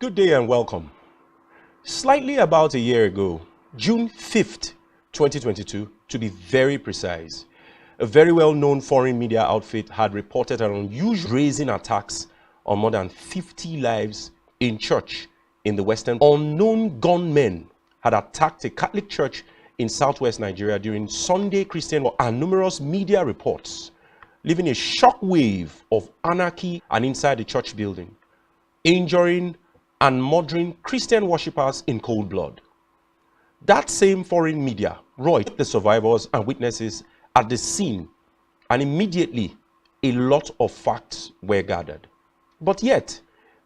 Good day and welcome. Slightly about a year ago, June 5th, 2022, to be very precise, a very well-known foreign media outfit had reported an unusual brazen attacks on more than 50 lives in church in the Western. Unknown gunmen had attacked a Catholic church in southwest Nigeria during Sunday Christian and numerous media reports, leaving a shock wave of anarchy and inside the church building, injuring and murdering Christian worshippers in cold blood. That same foreign media brought the survivors and witnesses at the scene, and immediately a lot of facts were gathered. But yet,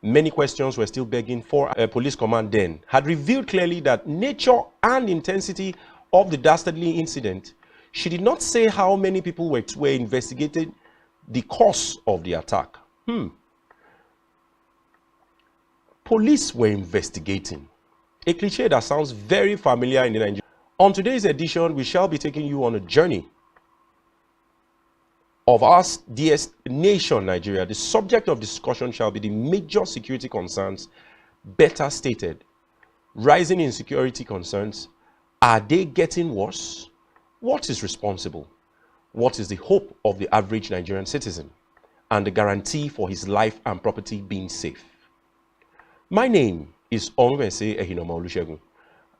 many questions were still begging for a police command then had revealed clearly that nature and intensity of the dastardly incident. She did not say how many people were investigating the cause of the attack. Police were investigating. A cliche that sounds very familiar in the Nigeria. On today's edition, we shall be taking you on a journey of our dearest nation, Nigeria. The subject of discussion shall be the major security concerns, better stated. Rising insecurity concerns. Are they getting worse? What is responsible? What is the hope of the average Nigerian citizen? And the guarantee for his life and property being safe. My name is Onumese Ehinoma Olusegun,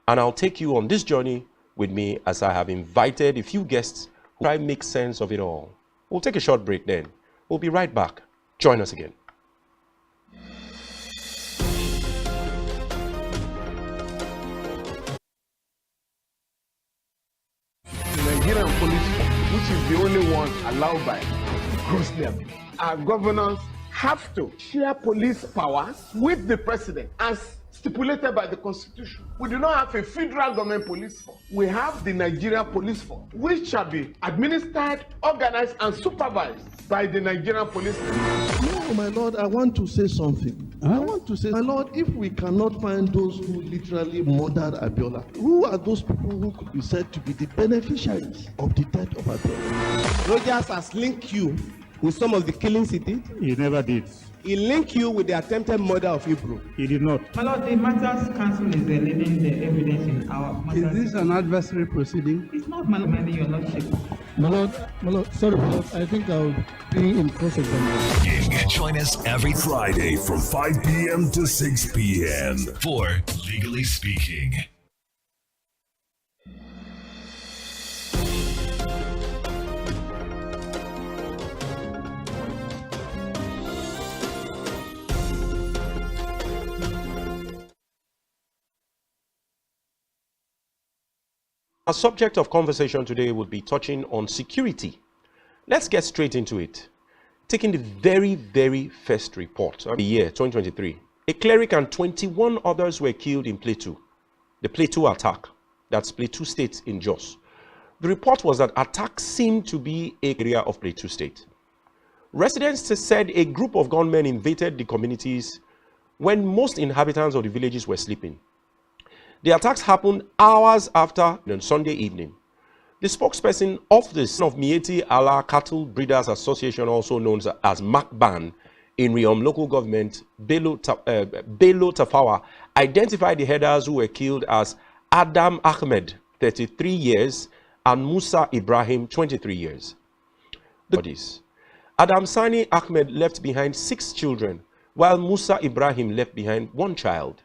and I'll take you on this journey with me as I have invited a few guests who try to make sense of it all. We'll take a short break then. We'll be right back. Join us again. The Nigerian police, which is the only one allowed by grossly, our governors have to share police powers with the president as stipulated by the constitution. We do not have a federal government police force. We have the Nigerian police force, which shall be administered, organized, and supervised by the Nigerian police force. No, my Lord, I want to say something. I want to say, my Lord, if we cannot find those who literally murdered Abiola, who are those people who could be said to be the beneficiaries of the death of Abiola? Rogers has linked you with some of the killings he did. He never did. He linked you with the attempted murder of Hebrew. He did not. My Lord, the Matters Council is leading the evidence in our matters. Is this an adversary proceeding? It's not my your lordship. My Lord, sorry, my Lord, I think I'll be in cross examination. Join us every Friday from 5 p.m. to 6 p.m. for Legally Speaking. Our subject of conversation today will be touching on security. Let's get straight into it. Taking the very first report of the year 2023, a cleric and 21 others were killed in Plateau. The Plateau attack, that's Plateau State in Jos. The report was that attacks seemed to be an area of Plateau State. Residents said a group of gunmen invaded the communities when most inhabitants of the villages were sleeping. The attacks happened hours after on Sunday evening. The spokesperson of the Son of Mieti Allah Cattle Breeders Association, also known as MACBAN, in Riom local government, Bello Tafawa, identified the headers who were killed as Adam Ahmed, 33 years, and Musa Ibrahim, 23 years. The bodies. Adam Sani Ahmed left behind 6 children, while Musa Ibrahim left behind 1 child.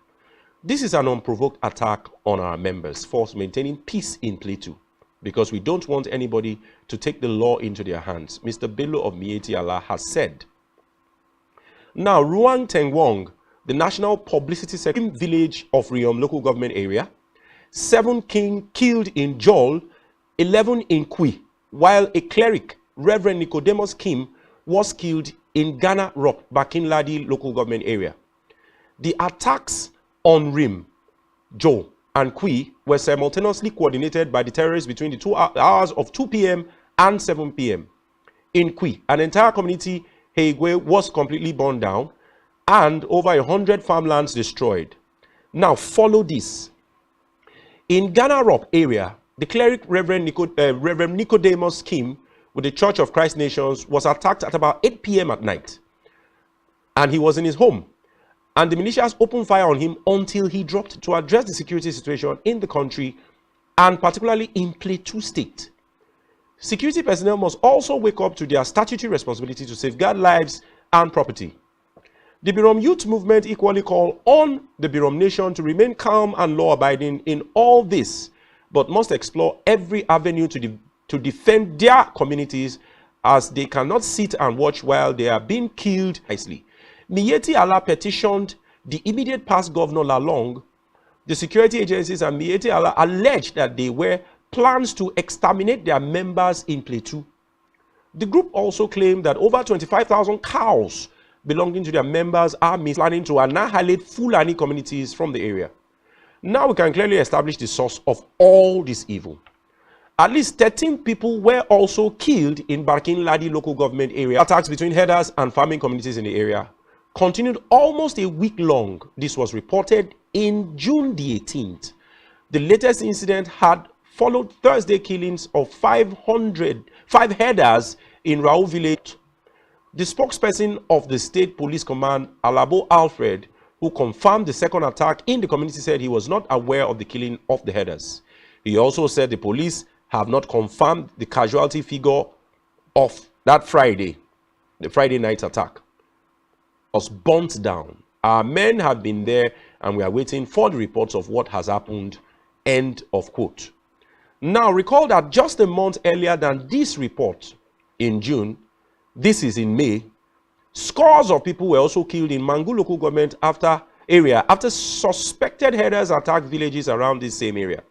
This is an unprovoked attack on our members for maintaining peace in Plateau, because we don't want anybody to take the law into their hands, Mr. Bello of Mieti Allah has said. Now, Ruang Tengwong, the National Publicity Secretary village of Riom local government area, 7 killed in Joel, 11 in Kwi, while a cleric, Reverend Nicodemus Kim, was killed in Ghana Rock, Bakinladi local government area. The attacks on Rim, Jo, and Kwi were simultaneously coordinated by the terrorists between the 2 hours of 2 p.m. and 7 p.m. In Kwi, an entire community, Heigwe, was completely burned down and over 100 farmlands destroyed. Now follow this. In Ghana Rock area, the cleric Reverend Nicodemus Kim with the Church of Christ Nations was attacked at about 8 p.m. at night. And he was in his home. and the militias opened fire on him until he dropped to address the security situation in the country, and particularly in Plateau State. Security personnel must also wake up to their statutory responsibility to safeguard lives and property. The Birom Youth Movement equally call on the Birom Nation to remain calm and law-abiding in all this, but must explore every avenue to defend their communities, as they cannot sit and watch while they are being killed nicely. Miyetti Allah petitioned the immediate past governor Lalong. The security agencies and Miyetti Allah alleged that they were plans to exterminate their members in Plateau. The group also claimed that over 25,000 cows belonging to their members are planning to annihilate Fulani communities from the area. Now we can clearly establish the source of all this evil. At least 13 people were also killed in Barkin Ladi local government area. Attacks between herders and farming communities in the area continued almost a week long. This was reported in June the 18th. The latest incident had followed Thursday killings of 5 herders in Rao village. The spokesperson of the State Police Command, Alabo Alfred, who confirmed the second attack in the community, said he was not aware of the killing of the herders. He also said the police have not confirmed the casualty figure of that Friday, the Friday night attack, was burnt down. Our men have been there and we are waiting for the reports of what has happened. End of quote. Now, recall that just a month earlier than this report, in June, this is in May, scores of people were also killed in Mangu local government after suspected herders attacked villages around this same area.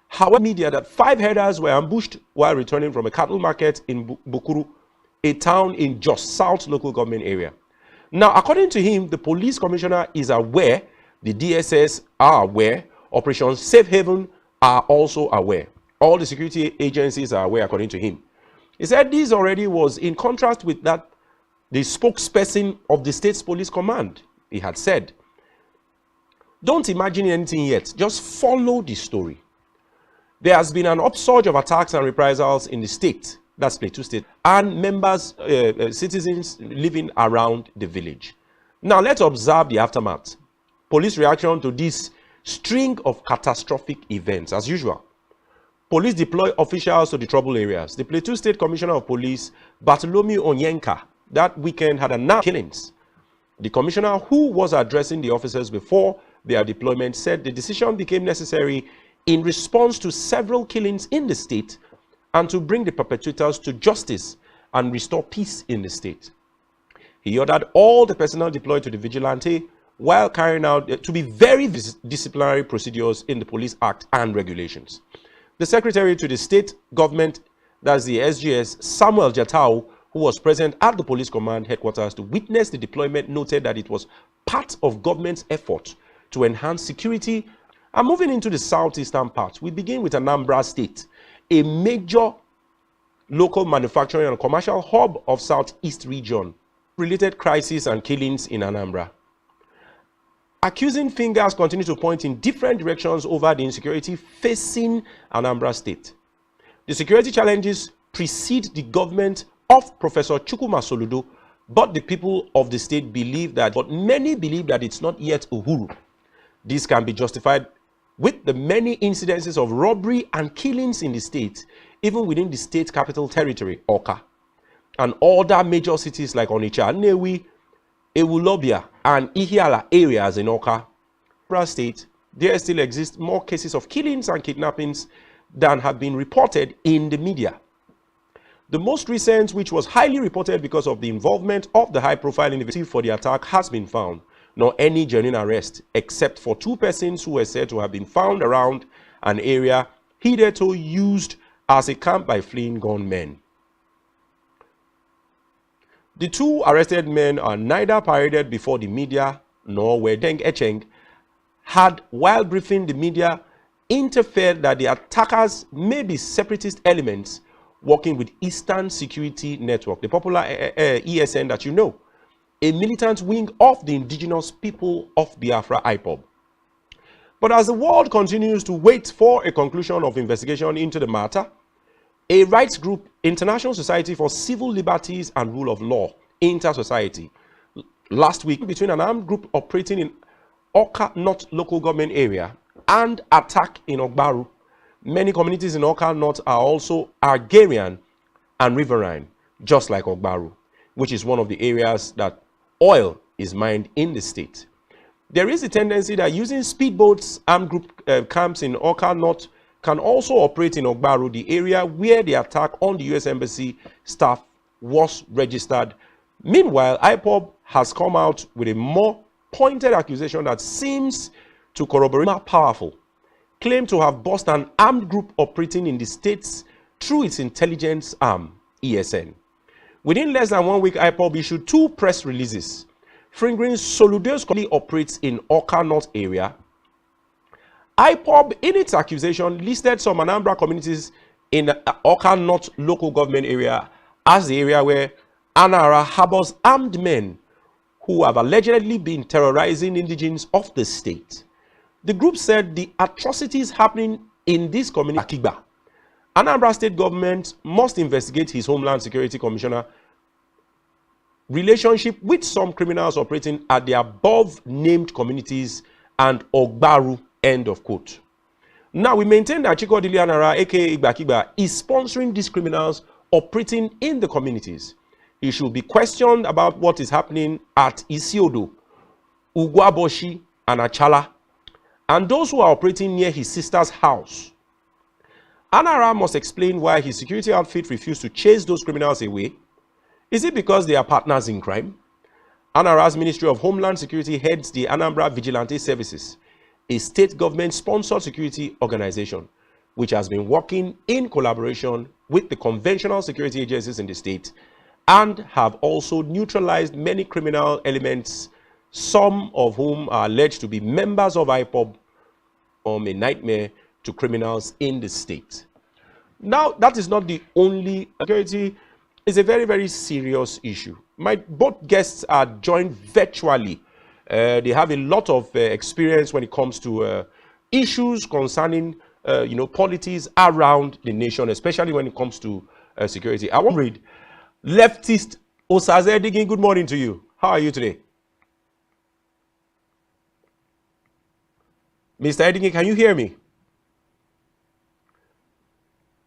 However, media that 5 herders were ambushed while returning from a cattle market in Bukuru, a town in Jos South local government area. Now, according to him, the police commissioner is aware, the DSS are aware, Operation Safe Haven are also aware. All the security agencies are aware, according to him. He said this already was in contrast with that the spokesperson of the State's Police Command, he had said. Don't imagine anything yet, just follow the story. There has been an upsurge of attacks and reprisals in the state, that's Plateau State, and members, citizens living around the village. Now let's observe the aftermath. Police reaction to this string of catastrophic events. As usual, police deploy officials to the trouble areas. The Plateau State Commissioner of Police, Bartholomew Onyenka, that weekend had announced killings. The commissioner, who was addressing the officers before their deployment, said the decision became necessary in response to several killings in the state and to bring the perpetrators to justice and restore peace in the state. He ordered all the personnel deployed to the vigilante while carrying out to be very disciplinary procedures in the Police Act and regulations. The secretary to the state government, that's the SGS, Samuel Jatau, who was present at the police command headquarters to witness the deployment, noted that it was part of government's effort to enhance security. And moving into the southeastern part, we begin with Anambra State, a major local manufacturing and commercial hub of southeast region. Related crises and killings in Anambra. Accusing fingers continue to point in different directions over the insecurity facing Anambra State. The security challenges precede the government of Professor Chukwuma Soludo, but the people of the state believe that, but many believe that it's not yet Uhuru. This can be justified with the many incidences of robbery and killings in the state, even within the state capital territory, Awka, and other major cities like Onitsha, Nnewi, Ewulobia, and Ihiala areas in Awka State. There still exist more cases of killings and kidnappings than have been reported in the media. The most recent, which was highly reported because of the involvement of the high-profile individual for the attack, has been found. Nor any genuine arrest, except for 2 persons who were said to have been found around an area hitherto used as a camp by fleeing gunmen. The 2 arrested men are neither paraded before the media nor were Deng Echeng had, while briefing the media, interfered that the attackers may be separatist elements working with Eastern Security Network, the popular ESN that you know, a militant wing of the indigenous people of Biafra, IPOB. But as the world continues to wait for a conclusion of investigation into the matter, a rights group, International Society for Civil Liberties and Rule of Law, Inter-Society, last week between an armed group operating in Oka North local government area and attack in Ogbaru. Many communities in Oka North are also agrarian and riverine, just like Ogbaru, which is one of the areas that oil is mined in the state. There is a tendency that using speedboats, armed group camps in Oka North can also operate in Ogbaru, the area where the attack on the U.S. Embassy staff was registered. Meanwhile, IPOB has come out with a more pointed accusation that seems to corroborate more powerful claim to have bossed an armed group operating in the states through its intelligence arm, ESN. Within less than 1 week, IPOB issued 2 press releases fingering Soludo's currently operates in Oka North area. IPOB, in its accusation, listed some Anambra communities in Oka North local government area as the area where Anara harbors armed men who have allegedly been terrorizing indigents of the state. The group said the atrocities happening in this community, Akiba, Anambra state government must investigate his Homeland Security Commissioner relationship with some criminals operating at the above named communities and Ogbaru, end of quote. Now, we maintain that Chikodili Anara, aka Igbakiba, is sponsoring these criminals operating in the communities. He should be questioned about what is happening at Isiodo, Ugwaboshi, and Achala, and those who are operating near his sister's house. Anara must explain why his security outfit refused to chase those criminals away. Is it because they are partners in crime? Anara's Ministry of Homeland Security heads the Anambra Vigilante Services, a state government-sponsored security organization, which has been working in collaboration with the conventional security agencies in the state and have also neutralized many criminal elements, some of whom are alleged to be members of IPOB, a nightmare to criminals in the state. Now, that is not the only security. It's a very, very serious issue. Both guests are joined virtually. They have a lot of experience when it comes to issues concerning, polities around the nation, especially when it comes to security. I want to read leftist Osaze Digin. Good morning to you. How are you today? Mr. Edingin, can you hear me?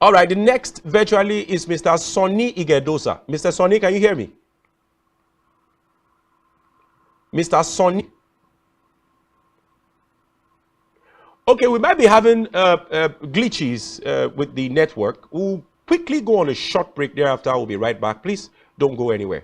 All right, the next virtually is Mr. Sonny Igedosa. Mr. Sonny, can you hear me? Mr. Sonny. Okay, we might be having glitches with the network. We'll quickly go on a short break. Thereafter, we'll be right back. Please don't go anywhere.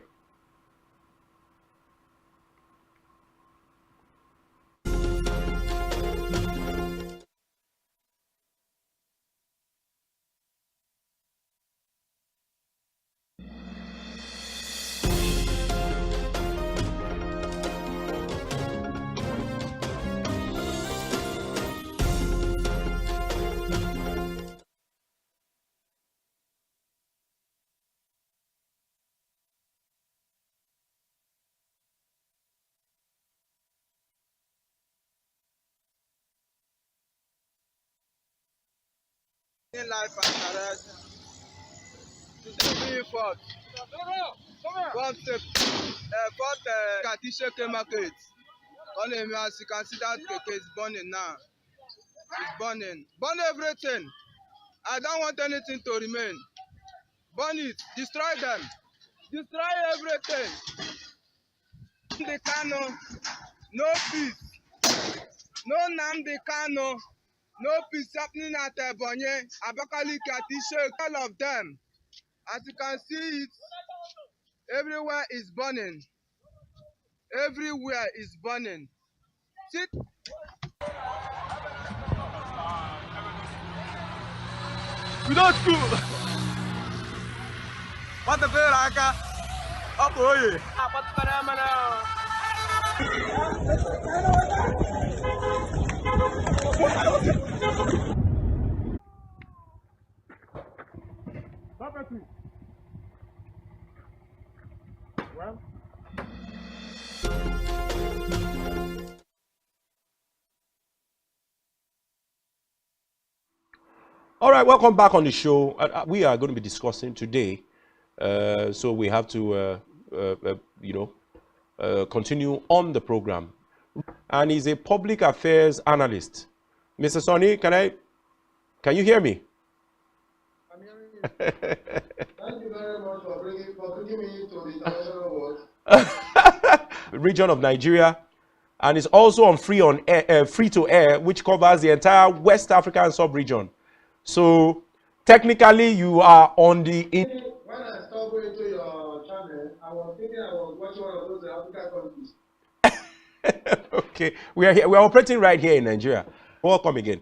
Life and arrest. Today, fourth Katisheke market. As you can see, that cake is burning now. It's burning. Burn everything. I don't want anything to remain. Burn it. Destroy them. Destroy everything. The Kano, no peace. No Namdi Kano. No peace happening at Ebonyi, Abakaliki, Katisheke, all of them. As you can see it, everywhere is burning. Everywhere is burning. Sit. We don't school. What the hell, up here. Well. All right, welcome back on the show. We are going to be discussing today, so we have to, continue on the program. And he's a public affairs analyst. Mr. Sonny, can you hear me? I'm hearing you. Thank you very much for bringing me to the international world. Region of Nigeria, and it's also on free to air, which covers the entire West African sub-region. So technically, you are on the. When I stopped going to your channel, I was thinking I was watching one of those African countries. Okay, we are here. We are operating right here in Nigeria. Welcome again.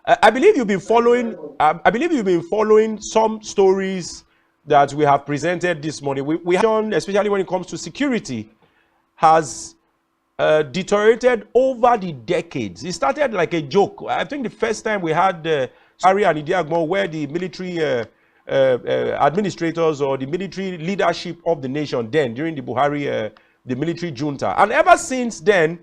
I believe you've been following. I believe you've been following some stories that we have presented this morning. We have done, especially when it comes to security, has deteriorated over the decades. It started like a joke. I think the first time we had Ari and Idiagmo, where the military administrators or the military leadership of the nation then, during the Buhari, the military junta. And ever since then,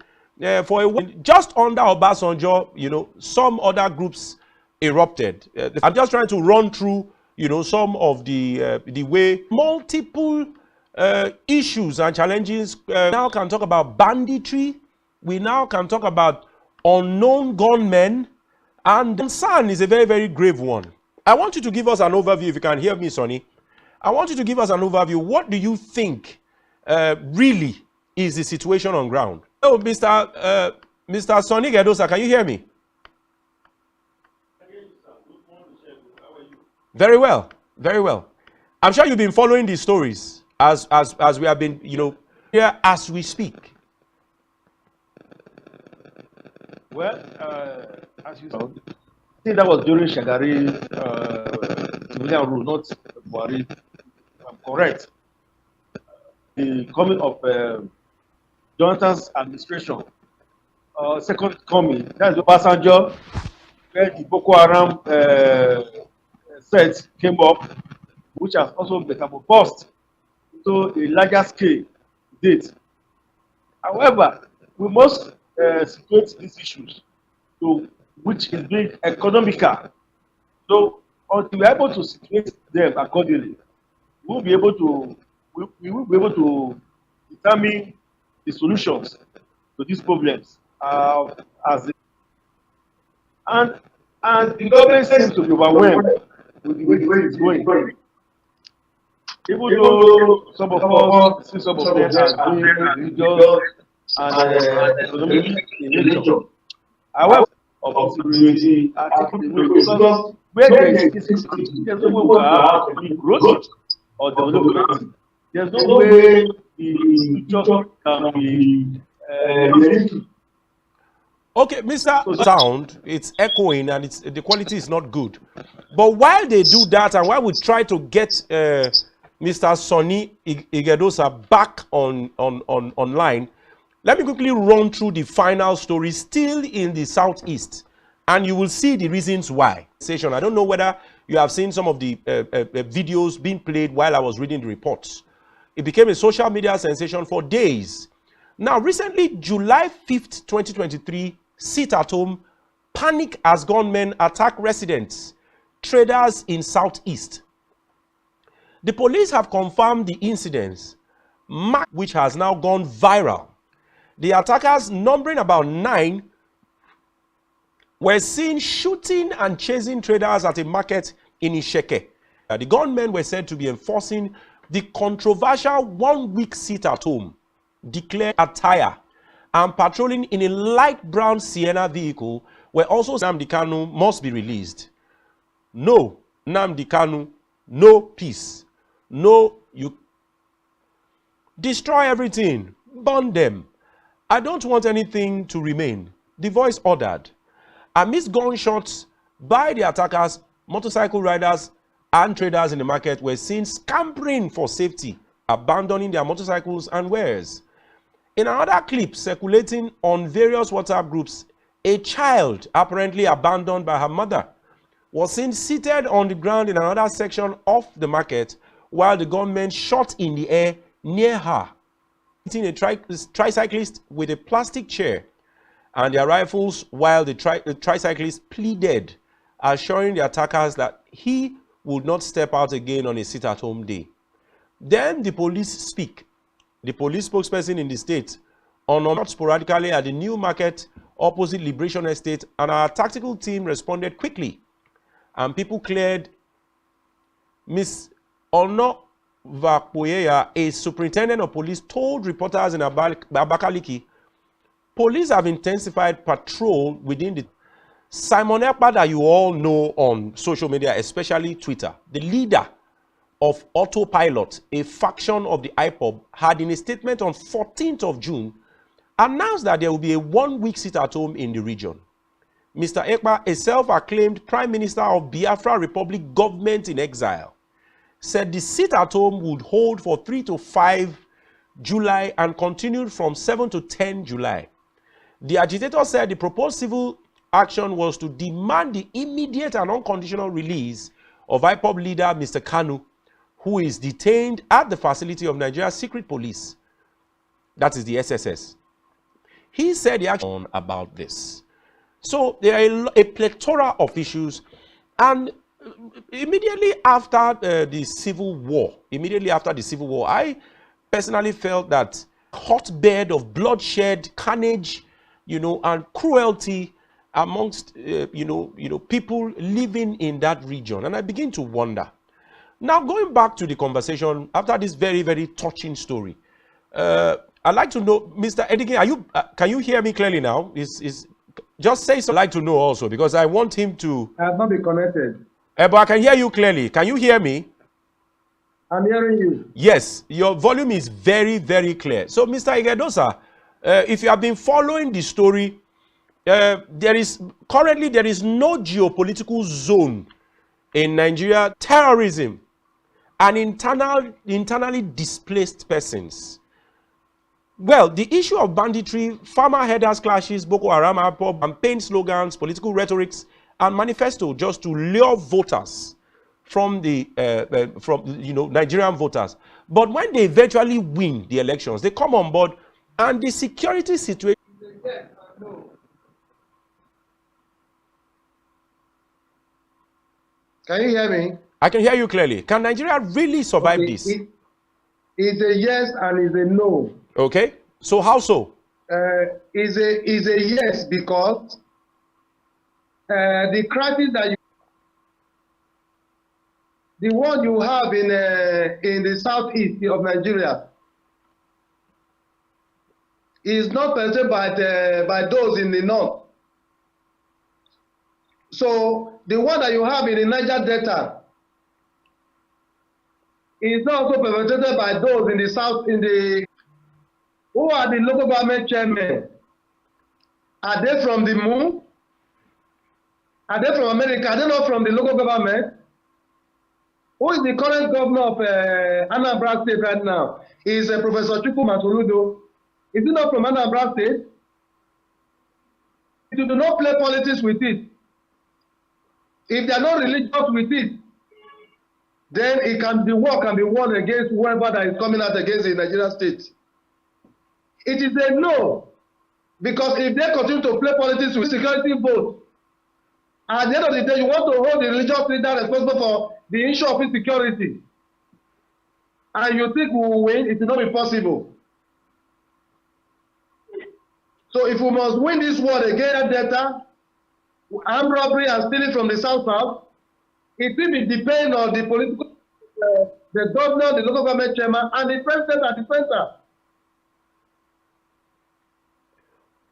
for a while, just under Obasanjo, you know, some other groups erupted. I'm just trying to run through, you know, some of the way multiple issues and challenges. Now can talk about banditry. We now can talk about unknown gunmen, and the concern is a very, very grave one. I want you to give us an overview, if you can hear me, Sonny. I want you to give us an overview. What do you think really is the situation on ground? Oh, Mr. Sonny Gedosa, can you hear me? Very well, very well. I'm sure you've been following these stories as we have been, you know, here as we speak. Well, as you said, I think that was during Shagari's civilian rule, not Buhari. I'm correct. The coming of Jonathan's administration, second coming, that's the Obasanjo, where the Boko Haram threat came up, which has also metamorphosed into a larger scale date. However, we must situate these issues to which is being economical. So until we are able to situate them accordingly, we will be able to determine the solutions to these problems and the government seems to be overwhelmed with the way it's going. Even though some of us see some of them as being religious and economic in nature. However, of security, because where there is insecurity, there's no way we can have growth or development. There's no way the future can be Okay, Mr. Sound, it's echoing and the quality is not good. But while they do that and while we try to get Mr. Sonny Igedosa back online, let me quickly run through the final story still in the Southeast, and you will see the reasons why. I don't know whether you have seen some of the videos being played while I was reading the reports. It became a social media sensation for days. Now, recently, July 5th, 2023, sit at home, panic as gunmen attack residents, traders in Southeast. The police have confirmed the incidents, which has now gone viral. The attackers, numbering about 9, were seen shooting and chasing traders at a market in Isheke. The gunmen were said to be enforcing the controversial one-week sit-at-home, declared attire, and patrolling in a light brown Sienna vehicle, where also Nnamdi Kanu must be released. No, Nnamdi Kanu, no peace. No, you destroy everything, burn them. I don't want anything to remain. The voice ordered. Amidst gunshots by the attackers, motorcycle riders and traders in the market were seen scampering for safety, abandoning their motorcycles and wares. In another clip circulating on various WhatsApp groups, a child apparently abandoned by her mother was seen seated on the ground in another section of the market while the gunmen shot in the air near her, hitting a tricyclist with a plastic chair and their rifles, while the tricyclist pleaded, assuring the attackers that he would not step out again on a sit-at-home day. Then the police speak. the police spokesperson in the state, on sporadically at the New Market opposite Liberation Estate, and our tactical team responded quickly, and people cleared. Miss Ono Vapoyeya, a superintendent of police, told reporters in Abakaliki, police have intensified patrol within the... Simon Ekpa, that you all know on social media, especially Twitter, the leader of Autopilot, a faction of the IPOB, had in a statement on 14th of June announced that there will be a 1-week sit-at-home in the region. Mr. Ekpa, a self-acclaimed Prime Minister of Biafra Republic government in exile, said the sit-at-home would hold for 3 to 5 July and continued from 7 to 10 July. The agitator said the proposed civil action was to demand the immediate and unconditional release of IPOB leader Mr. Kanu, who is detained at the facility of Nigeria's secret police, that is the SSS. He said the action about this. So there are a plethora of issues, and immediately after the civil war, I personally felt that hotbed of bloodshed, carnage, and cruelty amongst people living in that region, and I begin to wonder. Now, going back to the conversation after this very, very touching story, I'd like to know, Mr. Edigan, can you hear me clearly now? Just say so. I'd like to know also, because I want him to... I have not been connected. But I can hear you clearly. Can you hear me? I'm hearing you. Yes, your volume is very, very clear. So, Mr. Igedosa, if you have been following the story, currently there is no geopolitical zone in Nigeria. Terrorism and internally displaced persons. Well, the issue of banditry, farmer headers clashes, Boko Haram, IPOB, campaign slogans, political rhetorics, and manifesto just to lure voters from the Nigerian voters. But when they eventually win the elections, they come on board, and the security situation... Can you hear me? I can hear you clearly. Can Nigeria really survive this? It's a yes and it's a no. Okay. So how so? Is a yes, because the crisis that the one you have in the southeast of Nigeria is not presented by those in the north. So the one that you have in the Niger Delta is not also represented by those in the south. Who are the local government chairmen? Are they from the moon? Are they from America? Are they not from the local government? Who is the current governor of Anambra State right now? Is Professor Chukwu Masoludo. Is he not from Anambra State? You do not play politics with it. If they are not religious with it, then the war can be won against whoever that is coming out against the Nigerian state. It is a no, because if they continue to play politics with security votes, at the end of the day, you want to hold the religious leader responsible for the issue of insecurity, and you think we will win, it will not be possible. So if we must win this war against Delta, armed robbery and stealing from the south, it will depend on the political, the governor, the local government chairman, and the president at the center.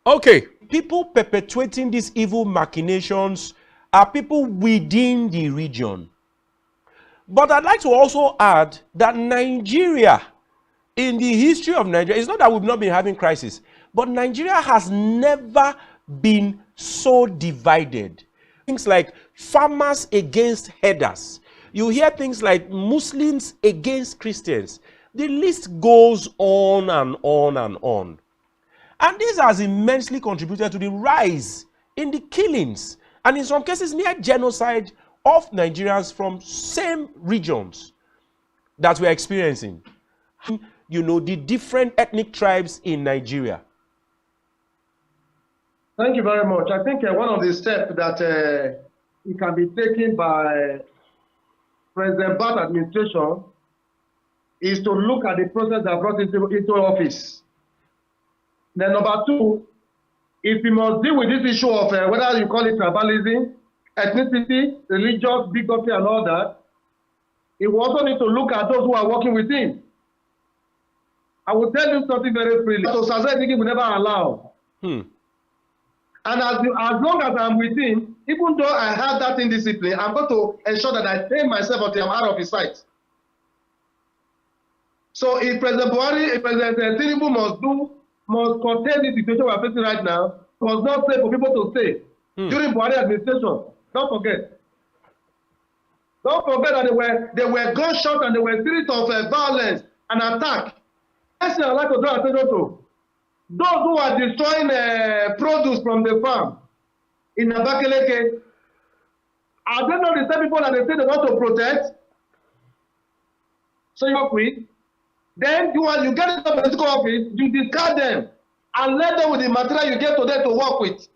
Okay, people perpetuating these evil machinations are people within the region. But I'd like to also add that Nigeria, in the history of Nigeria, it's not that we've not been having crisis, but Nigeria has never been so divided. Things like farmers against herders. You hear things like Muslims against Christians. The list goes on and on and on. And this has immensely contributed to the rise in the killings, and in some cases near genocide of Nigerians from same regions that we're experiencing. The different ethnic tribes in Nigeria. Thank you very much. I think one of the steps that it can be taken by President Biden administration is to look at the process that brought into office. Then number two, if we must deal with this issue of whether you call it tribalism, ethnicity, religious bigotry and all that, he will also need to look at those who are working with him. I will tell you something very freely. So Sazedigi will never allow. And as long as I'm with him, even though I have that indiscipline, I'm going to ensure that I train myself until I'm out of his sight. So if President Buhari, if President Tinubu must contain the situation we are facing right now, it was not safe for people to stay during Buhari administration. Don't forget. Don't forget that they were gunshots and there were series of violence and attack. Next thing I'd like to draw attention to, those who are destroying produce from the farm in Abakaleke, are they not the same people that they say they want to protect? So you quit. Then you get into the political office, you discard them and let them with the material you get to them to work with.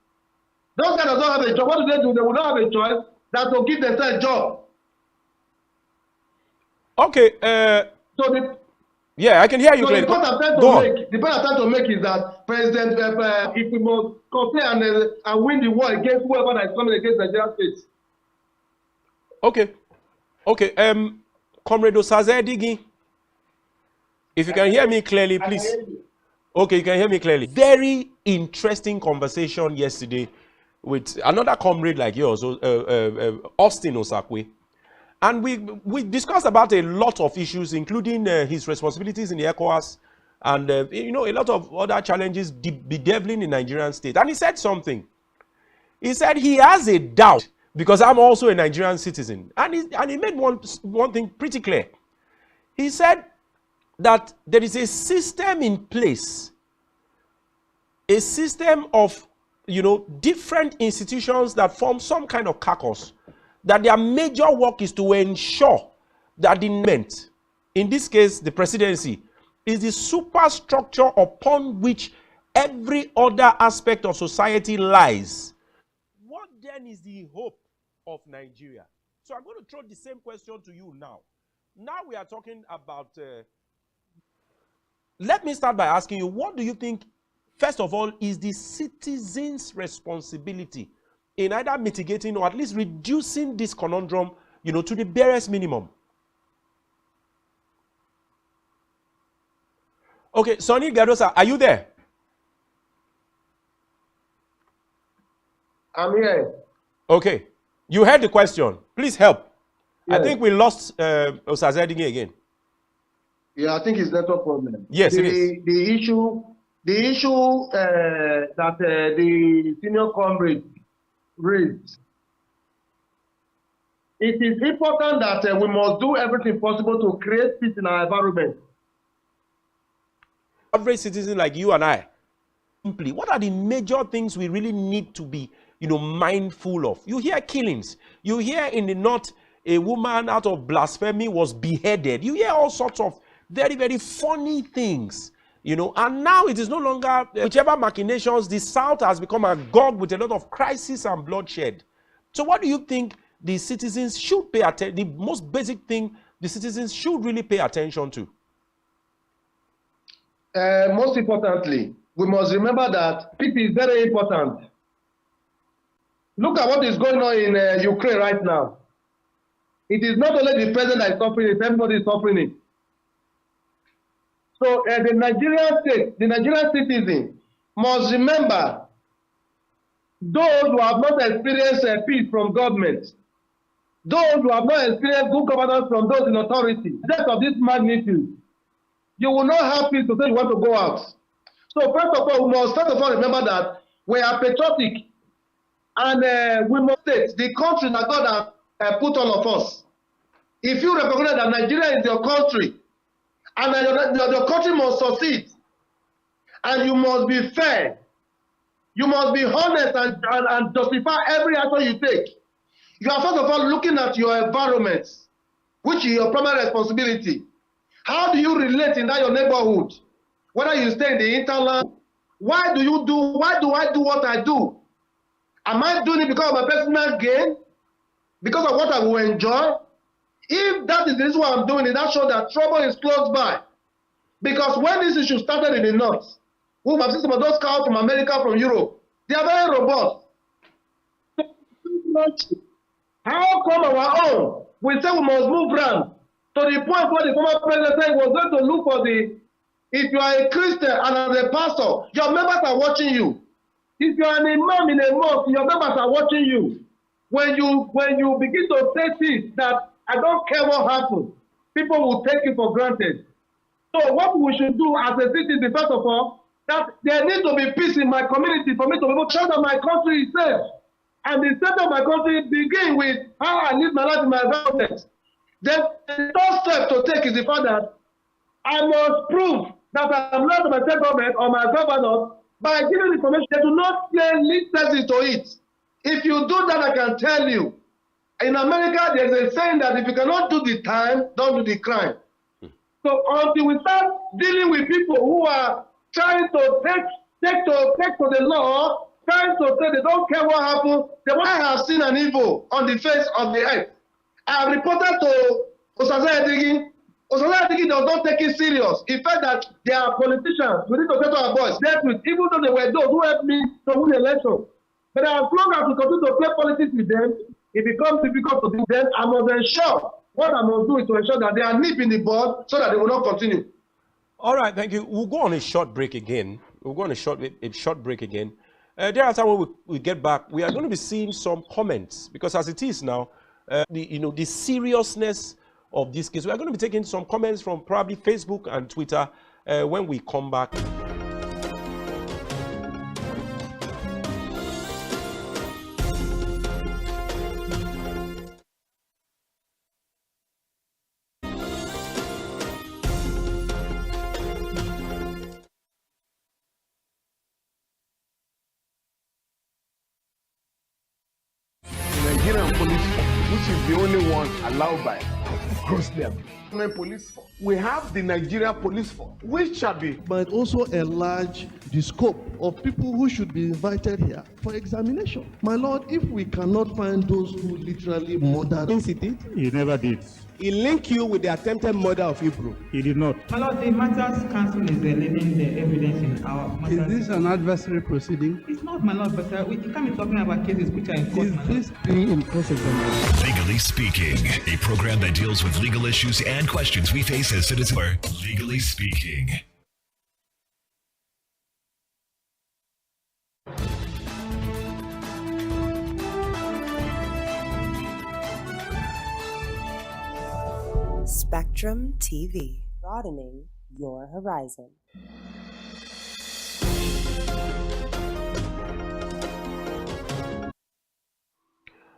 Those guys don't have a job. What do? They will not have a choice than to give themselves a job. Okay. Yeah, I can hear you. So the point I'm trying to make is that President, if we must compare and win the war against whoever that is coming against Nigeria State. Okay. Comrade Osazedigi, if you can hear me clearly, please. Okay, you can hear me clearly. Very interesting conversation yesterday with another comrade like yours, Austin Osakwe. And we discussed about a lot of issues, including his responsibilities in the ECOWAS and, a lot of other challenges bedeviling the Nigerian state. And he said something. He said he has a doubt, because I'm also a Nigerian citizen. And he made one thing pretty clear. He said that there is a system in place, a system of, different institutions that form some kind of caucus, that their major work is to ensure that the government, in this case the presidency, is the superstructure upon which every other aspect of society lies. What then is the hope of Nigeria? So I'm going to throw the same question to you now. Now we are talking about, let me start by asking you, what do you think, first of all, is the citizens' responsibility in either mitigating or at least reducing this conundrum, to the barest minimum? Okay, Sonny Gadosa, are you there? I'm here. Okay, you heard the question. Please help. Yes. I think we lost Osazedigi again. Yeah, I think it's network problem. Yes, it is. The issue that the senior comrade raised. It is important that we must do everything possible to create peace in our environment. Average citizen like you and I, simply, what are the major things we really need to be, mindful of? You hear killings. You hear in the north, a woman out of blasphemy was beheaded. You hear all sorts of very, very funny things. And now it is no longer whichever machinations. The South has become agog with a lot of crisis and bloodshed. So what do you think the citizens should pay attention, the most basic thing the citizens should really pay attention to? Most importantly, we must remember that peace is very important. Look at what is going on in Ukraine right now. It is not only the president that is suffering it, everybody is suffering it. So the Nigerian state, the Nigerian citizen must remember those who have not experienced peace from government, those who have not experienced good governance from those in authority, death of this magnitude, you will not have peace to say you want to go out. So first of all, we must remember that we are patriotic and we must state the country that God has put all of us. If you recognize that Nigeria is your country, and your country must succeed, and you must be fair, you must be honest and justify every action you take. You are first of all looking at your environment, which is your primary responsibility. How do you relate in that your neighborhood? Whether you stay in the hinterland, why do I do what I do? Am I doing it because of my personal gain? Because of what I will enjoy? If that is the reason why I'm doing it, that shows that trouble is close by. Because when this issue started in the north, we have seen some of those cows from America, from Europe, they are very robust. How come our own? We say we must move round to the point where the former president said he was going to look for the, if you are a Christian and as a pastor, your members are watching you. If you are an imam in a mosque, your members are watching you. When you begin to say things that I don't care what happens, people will take it for granted. So what we should do as a citizen, first of all, that there needs to be peace in my community for me to be able to show that my country is safe. And the safety of my country begin with how I live my life in my environment. Then the first step to take is the fact that I must prove that I'm not my state government or my governor by giving information. They do not play literacy to it. If you do that, I can tell you, in America, there's a saying that if you cannot do the time, don't do the crime. So until we start dealing with people who are trying to take to the law, trying to say they don't care what happens, they want to have seen an evil on the face of the earth. I have reported to Osaze Edigi. Osaze Edigi does not take it serious. In fact, that they are politicians. We need to say to our boys, even though they were those who helped me to win the election. But as long as we continue to play politics with them, it becomes difficult to do them. I must ensure what I must do is to ensure that they are nip in the bud so that they will not continue. All right, thank you. We'll go on a short break again. We'll go on a short break again. Thereafter, when we get back, we are going to be seeing some comments because as it is now, the seriousness of this case, we are going to be taking some comments from probably Facebook and Twitter when we come back. Nigerian police force, which is the only one allowed by grossly police force. We have the Nigeria police force, which shall be might also enlarge the scope of people who should be invited here for examination. My Lord, if we cannot find those who literally murdered, He never did. He linked you with the attempted murder of Hebrew. He did not. My Lord, the Matters Council is leading the evidence in our matters. Is this an adversary proceeding? It's not, my Lord, but we can't be talking about cases which are in court. Is this being in cross-examination? Legally Speaking, a program that deals with legal issues and questions we face as citizens. Legally Speaking. Spectrum TV, broadening your horizon.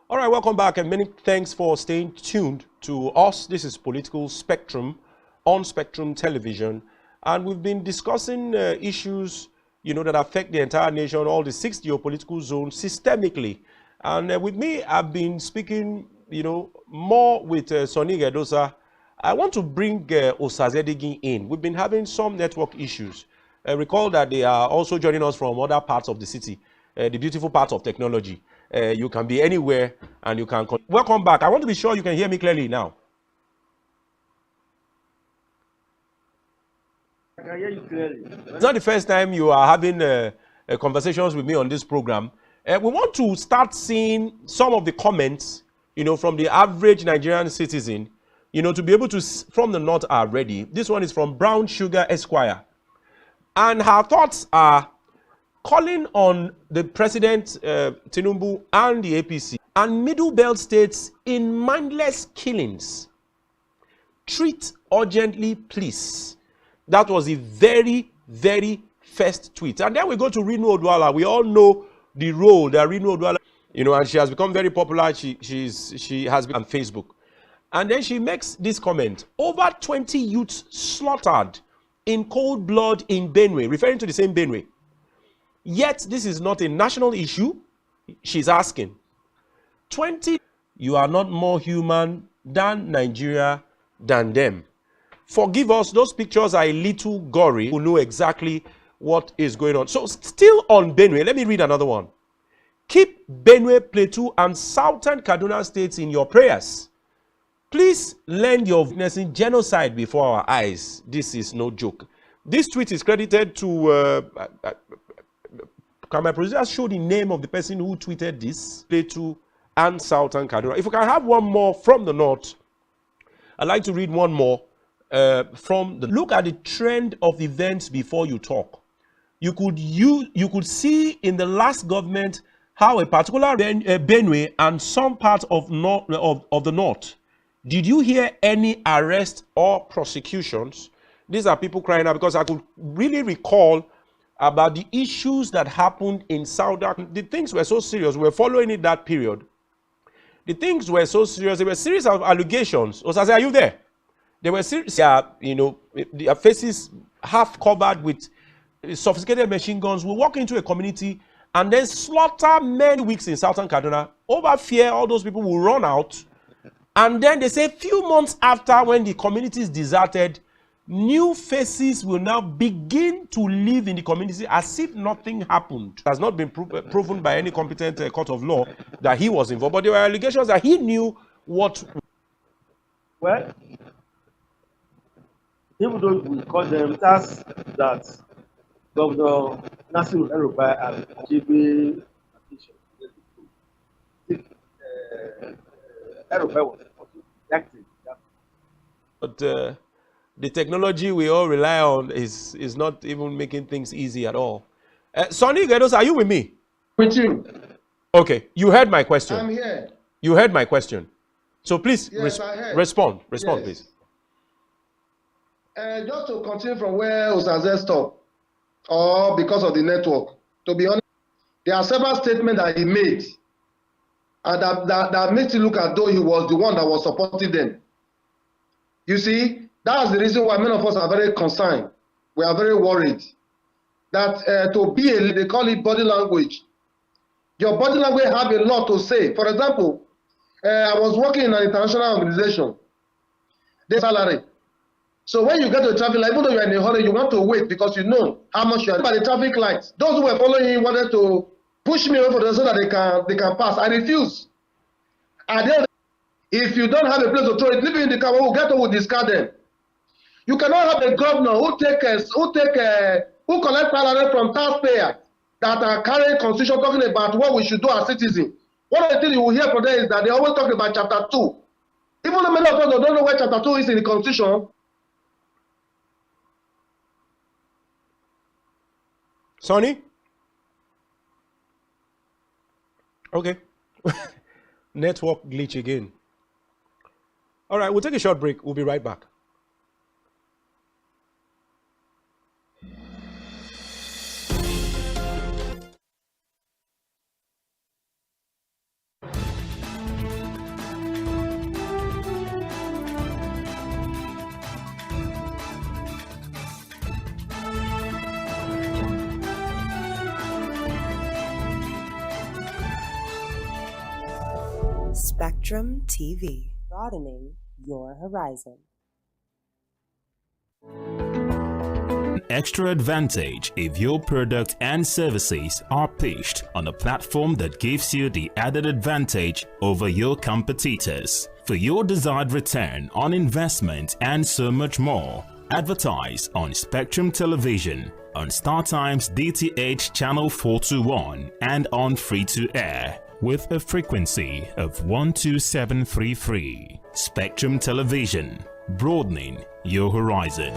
All right, welcome back and many thanks for staying tuned to us. This is Political Spectrum on Spectrum Television, and we've been discussing issues, that affect the entire nation, all the 6 geopolitical zones systemically. And with me, I've been speaking, more with Sonny Gedosa. I want to bring Osaze Edigi in. We've been having some network issues. Recall that they are also joining us from other parts of the city, the beautiful part of technology. You can be anywhere and you can... Welcome back. I want to be sure you can hear me clearly now. I can hear you clearly. It's not the first time you are having conversations with me on this program. We want to start seeing some of the comments, from the average Nigerian citizen, to be able to, from the north are ready. This one is from Brown Sugar Esquire. And her thoughts are calling on the President Tinubu and the APC and Middle Belt states in mindless killings. Treat urgently, please. That was a very, very first tweet. And then we go to Rinu Odwala. We all know the role that Rinu Odwala, and she has become very popular. She has been on Facebook. And then she makes this comment. Over 20 youths slaughtered in cold blood in Benue, referring to the same Benue. Yet this is not a national issue. She's asking. 20, you are not more human than Nigeria than them. Forgive us, those pictures are a little gory. We know exactly what is going on. So still on Benue, let me read another one. Keep Benue, Plateau, and Southern Kaduna states in your prayers. Please lend your witnessing genocide before our eyes. This is no joke. This tweet is credited to, can my producer show the name of the person who tweeted this? Plateau and Southern Kaduna. If we can have one more from the north, I'd like to read one more from the, look at the trend of events before you talk. You could see in the last government how a particular Benue and some parts of the north. Did you hear any arrests or prosecutions? These are people crying out because I could really recall about the issues that happened in Saudi. The things were so serious. We were following it that period. The things were so serious. There were a series of allegations. Osaze, are you there? There were series, you know, their faces half covered with sophisticated machine guns. We walk into a community and then slaughter many weeks in Southern Kaduna. Over fear, all those people will run out. And then they say a few months after, when the community is deserted, new faces will now begin to live in the community as if nothing happened. It has not been proven by any competent court of law that he was involved, but there were allegations that he knew what. Well, even though we call them tasks that Governor Nasiru El-Rufai and Ajibe El-Rufai was active. But the technology we all rely on is not even making things easy at all. Sonny Gedos, are you with me? With you. Okay, you heard my question. I'm here. You heard my question. So please Yes, I heard. respond, Yes. please. Just to continue from where Osaze stopped, or because of the network, to be honest, there are several statements that he made and that makes it look as though he was the one that was supporting them. You see, that's the reason why many of us are very concerned. We are very worried that to be a, they call it body language. Your body language have a lot to say. For example, I was working in an international organization. They salary. So when you get to a traffic light, even though you're in a hurry, you want to wait because you know how much you are. By the traffic lights, those who were following him wanted to push me over so that they can pass. I refuse. And then, if you don't have a place to throw it, leave it in the car. We'll get to will discard them. You cannot have a governor who collect salary from taxpayers that are carrying constitution talking about what we should do as citizens. One of the things you will hear from them is that they always talk about chapter 2. Even though many of us don't know where chapter 2 is in the constitution. Sonny? Okay. Network glitch again. All right, we'll take a short break. We'll be right back. Spectrum TV, broadening your horizon. Extra advantage if your product and services are pitched on a platform that gives you the added advantage over your competitors. For your desired return on investment and so much more, advertise on Spectrum Television, on StarTimes DTH Channel 421 and on free-to-air with a frequency of 12733. Spectrum Television, broadening your horizon.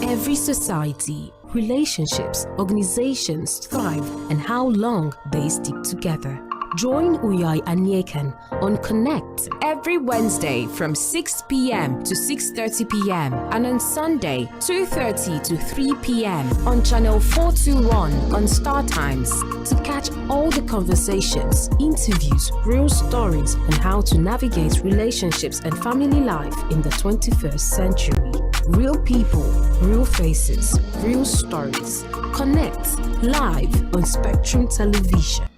Every society, relationships, organizations thrive and how long they stick together. Join Uyai Anyekan on Connect every Wednesday from 6 p.m. to 6:30 p.m. and on Sunday 2:30 to 3 p.m. on channel 421 on StarTimes to catch all the conversations, interviews, real stories and how to navigate relationships and family life in the 21st century. Real people, real faces, real stories. Connect live on Spectrum Television.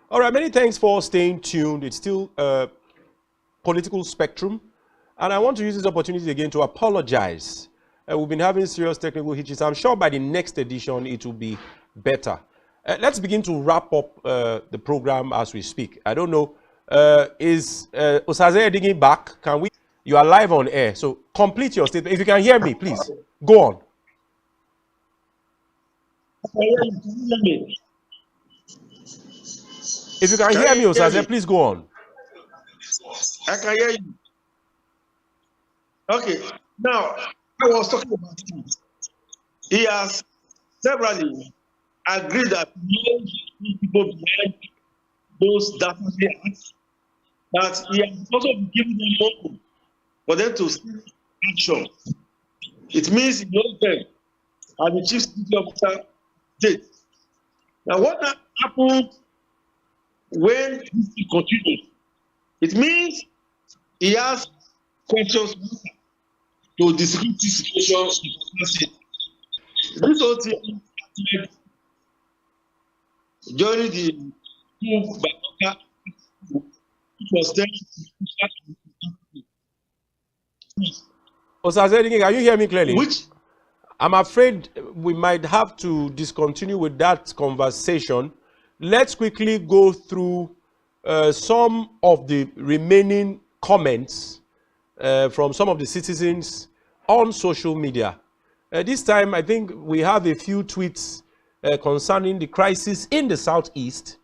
All right, many thanks for staying tuned. It's still Political Spectrum. And I want to use this opportunity again to apologize. We've been having serious technical hitches. I'm sure by the next edition it will be better. Let's begin to wrap up the program as we speak. I don't know, is Osaze digging back? Can we? You are live on air, so complete your statement. If you can hear me, please go on. If you can hear me, Osaze, please go on. I can hear you. Okay, now I was talking about him. He has severally agreed that people behind those that acts, that he has also given them money for them to take action. It means he knows them as the chief security officer did. Now, what happened when this continues? It means he has questions to the security situation. This whole thing during the coup by it was there. Osaze, can you hear me clearly? Which? I'm afraid we might have to discontinue with that conversation. Let's quickly go through some of the remaining comments from some of the citizens on social media. This time, I think we have a few tweets concerning the crisis in the southeast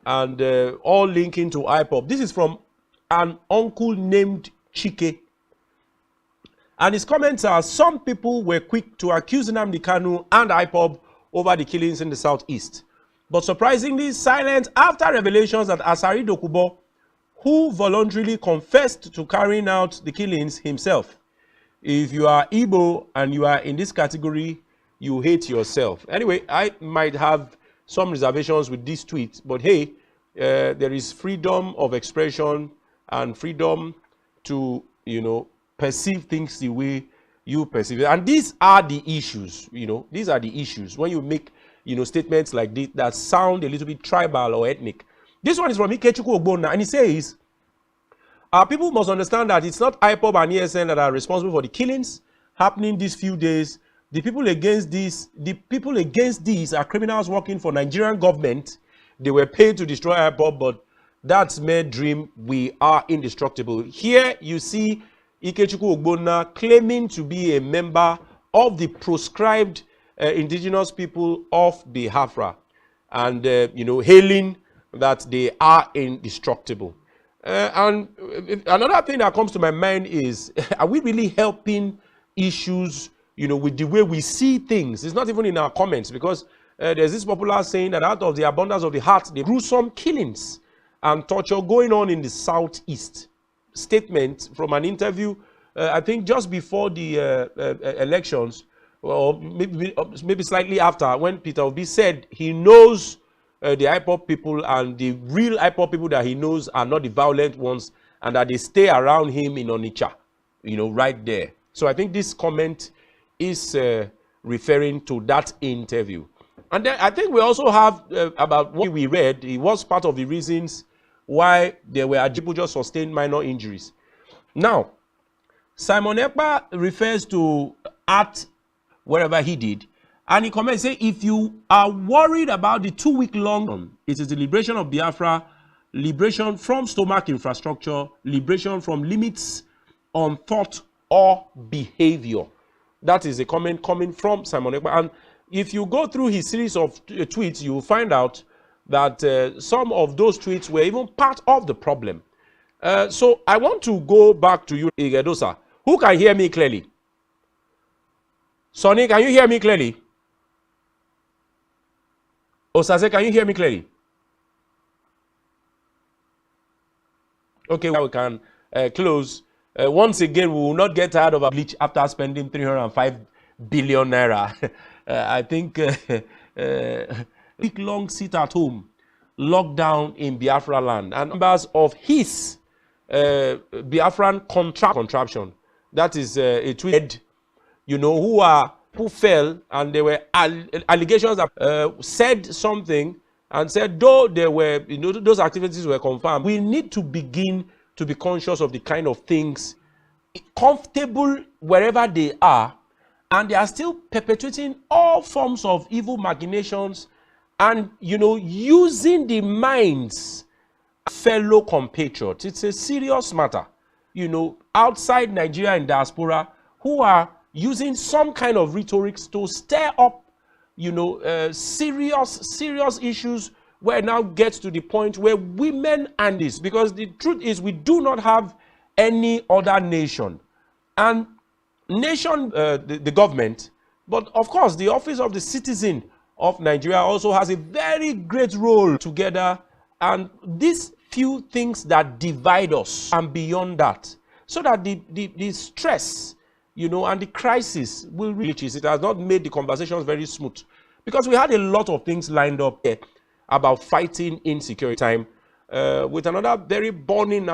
and all linking to IPOB. This is from an uncle named Chike. And his comments are, some people were quick to accuse Nnamdi Kanu and IPOB over the killings in the southeast, but surprisingly silent after revelations that Asari Dokubo, who voluntarily confessed to carrying out the killings himself. If you are Igbo and you are in this category, you hate yourself. Anyway, I might have some reservations with this tweet, but hey, there is freedom of expression and freedom to, perceive things the way you perceive it. And these are the issues, these are the issues when you make, statements like this that sound a little bit tribal or ethnic. This one is from Ikechukwu Ogbonna, and he says, people must understand that it's not IPOB and ESN that are responsible for the killings happening these few days. The people against these are criminals working for Nigerian government. They were paid to destroy IPOB, but that's mere dream. We are indestructible. Here you see Ikechukwu Ogbonna claiming to be a member of the proscribed indigenous people of Biafra and, hailing that they are indestructible. And another thing that comes to my mind is, are we really helping issues, with the way we see things? It's not even in our comments, because there's this popular saying that out of the abundance of the heart, the gruesome killings and torture going on in the southeast. Statement from an interview, I think just before the elections, or maybe slightly after, when Peter Obi said he knows the IPOB people, and the real IPOB people that he knows are not the violent ones, and that they stay around him in Onitsha, right there. So I think this comment is referring to that interview. And then I think we also have about what we read. It was part of the reasons why there were people just sustained minor injuries. Now, Simon Ekpa refers to art wherever he did, and he comments, say, if you are worried about the 2-week-long, it is the liberation of Biafra, liberation from stomach infrastructure, liberation from limits on thought or behavior. That is a comment coming from Simon Ekpa. And if you go through his series of tweets, you will find out that some of those tweets were even part of the problem. So I want to go back to you, Igedosa. Who can hear me clearly? Sonny, can you hear me clearly? Osaze, can you hear me clearly? Okay, well, we can close. Once again, we will not get tired of a bleach after spending 305 billion naira. I think week-long sit at home, lockdown in Biafra land, and members of his Biafran contraption, that is a tweet, who fell, and there were allegations that said something and said, though there were, those activities were confirmed, we need to begin to be conscious of the kind of things comfortable wherever they are, and they are still perpetuating all forms of evil machinations and, you know, using the minds of fellow compatriots. It's a serious matter, you know, outside Nigeria and diaspora, who are using some kind of rhetorics to stir up, you know, serious issues, where it now gets to the point where women and this, because the truth is we do not have any other nation. And the government, but of course the office of the citizen of Nigeria also has a very great role together, and these few things that divide us and beyond that, so that the stress, you know, and the crisis will reach it. It has not made the conversations very smooth, because we had a lot of things lined up here about fighting insecurity time with another very burning